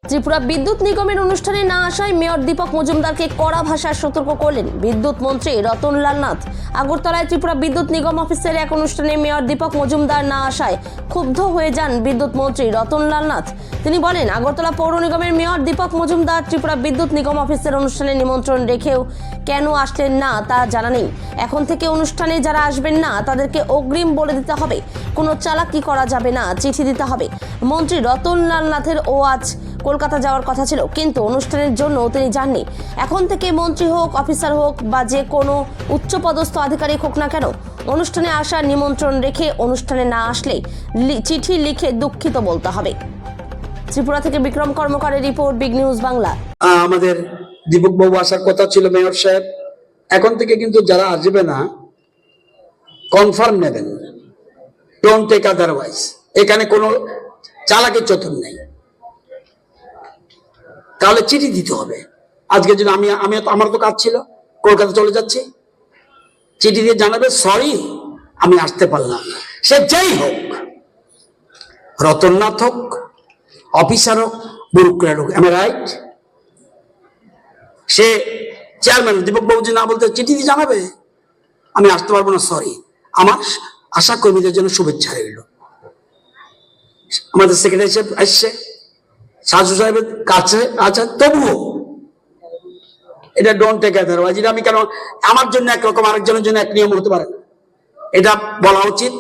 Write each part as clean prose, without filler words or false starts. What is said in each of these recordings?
ত্রিপুরা বিদ্যুৎ নিগমের অনুষ্ঠানে না আসায় মেয়র দীপক মজুমদারকে কড়া ভাষায় সতর্ক করলেন বিদ্যুৎ মন্ত্রী রতনলাল নাথ। আগরতলায় ত্রিপুরা বিদ্যুৎ নিগম অফিসের এক অনুষ্ঠানে মেয়র দীপক মজুমদার না আসায় ক্ষুব্ধ হয়ে যান বিদ্যুৎ মন্ত্রী রতনলাল নাথ। তিনি বলেন, আগরতলা পৌর নিগমের মেয়র দীপক মজুমদার ত্রিপুরা বিদ্যুৎ নিগম অফিসের অনুষ্ঠানে নিমন্ত্রণ রেখেও কেন আসলেন না তা জানা নেই। এখন থেকে অনুষ্ঠানে যারা আসবেন না তাদেরকে অগ্রিম বলে দিতে হবে, কোনো চালাকি করা যাবে না, চিঠি দিতে হবে। মন্ত্রী রতনলাল নাথের আজ কলকাতা যাওয়ার কথা ছিল, কিন্তু অনুষ্ঠানের জন্য তিনি যাননি। এখন থেকে মন্ত্রী হোক, অফিসার হোক বা যে কোনো উচ্চপদস্থ আধিকারিক হোক না কেন, অনুষ্ঠানে আসার নিমন্ত্রণ রেখে অনুষ্ঠানে না আসলে চিঠি লিখে দুঃখিত বলতে হবে। ত্রিপুরা থেকে বিক্রম কর্মকারের রিপোর্ট, বিগ নিউজ বাংলা। আমাদের দীপক বাবু আসার কথা ছিল, মেয়র সাহেব। এখন থেকে কিন্তু যারা আসবে না কনফার্ম নেবেন, ডোন্ট টেক আদারওয়াইজ। এখানে কোনো চালাকি চতুর নেই, তাহলে চিঠি দিতে হবে। আজকে যদি আমার তো কাজ ছিল, কলকাতা চলে যাচ্ছি, চিঠি দিয়ে জানাবে সরি আমি আসতে পারলাম না। সে যাই হোক, রতননাথ হোক, অফিসার হোক, ব্যুরোক্র্যাট হোক, আমি রাইট? সে চেয়ারম্যান দীপক বাবুজি না বলতে চিঠি দিয়ে জানাবে আমি আসতে পারবো না, সরি। আমার আশা কর্মীদের জন্য শুভেচ্ছা রইল। আমাদের সেক্রেটারি সাহেব আসছে, সাজু সাহেবের কাছে আছে, তবুও এটা ডোন্ট টেক আদারওয়াইজ। এটা আমি কেন আমার জন্য একরকম আরেকজনের জন্য এক নিয়ম হতে পারে না, এটা বলা উচিত।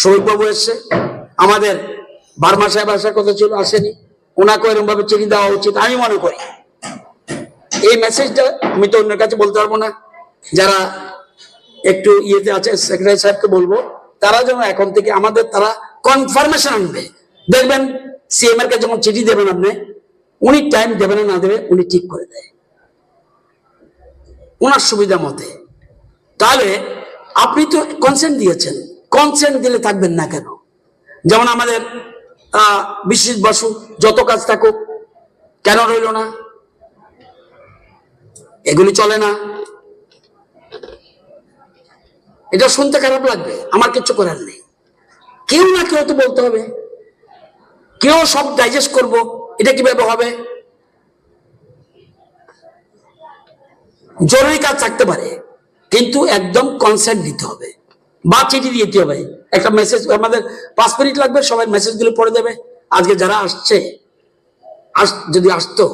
শহীদ বাবু এসছে, আমাদের বার্মা সাহেব আসার কথা ছিল, আসেনি। ওনাকে এরকম ভাবে চিঠি দেওয়া উচিত আমি মনে করি। এই মেসেজটা আমি তো অন্যের কাছে বলতে পারবো না, যারা একটু ইয়েতে আছে সেক্রেটারি সাহেবকে বলবো, তারা যেন এখন থেকে আমাদের তারা কনফার্মেশন আনবে। দেখবেন সিএম এর কাছে যখন চিঠি দেবেন আপনি, উনি টাইম দেবেন না দেবে উনি ঠিক করে দেয় ওনার সুবিধা মতে। তাহলে আপনি তো কনসেন্ট দিয়েছেন, কনসেন্ট দিলে থাকবেন না কেন? যেমন আমাদের বিশ্বজিৎ বসু যত কাজ থাকুক কেন রইল না? এগুলি চলে না। এটা শুনতে খারাপ লাগবে, আমার কিছু করার নেই। কেউ না কেউ তো বলতে হবে, কেউ সব ডাইজেস্ট করবো, এটা কিভাবে হবে? জরুরি কাজ থাকতে পারে, কিন্তু একদম কনসেন্ট দিতে হবে বা চিঠি দিতে হবে। একটা মেসেজ, আমাদের 5 মিনিট লাগবে, সবাই মেসেজগুলো পড়ে দেবে। আজকে যারা আসছে, যদি আসতো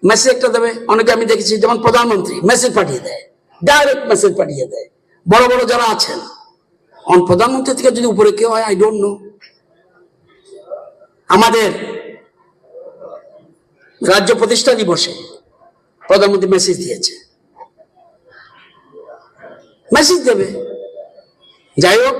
মেসেজ একটা দেবে। অনেকে আমি দেখেছি, যেমন প্রধানমন্ত্রী মেসেজ পাঠিয়ে দেয়, ডাইরেক্ট মেসেজ পাঠিয়ে দেয়। বড় বড় যারা আছেন, প্রধানমন্ত্রী থেকে যদি উপরে কেউ হয়, আই ডোন্ট নো। আমাদের রাজ্য প্রতিষ্ঠা দিবসে প্রধানমন্ত্রী মেসেজ দিয়েছে, মেসেজ দেবে। যাই হোক,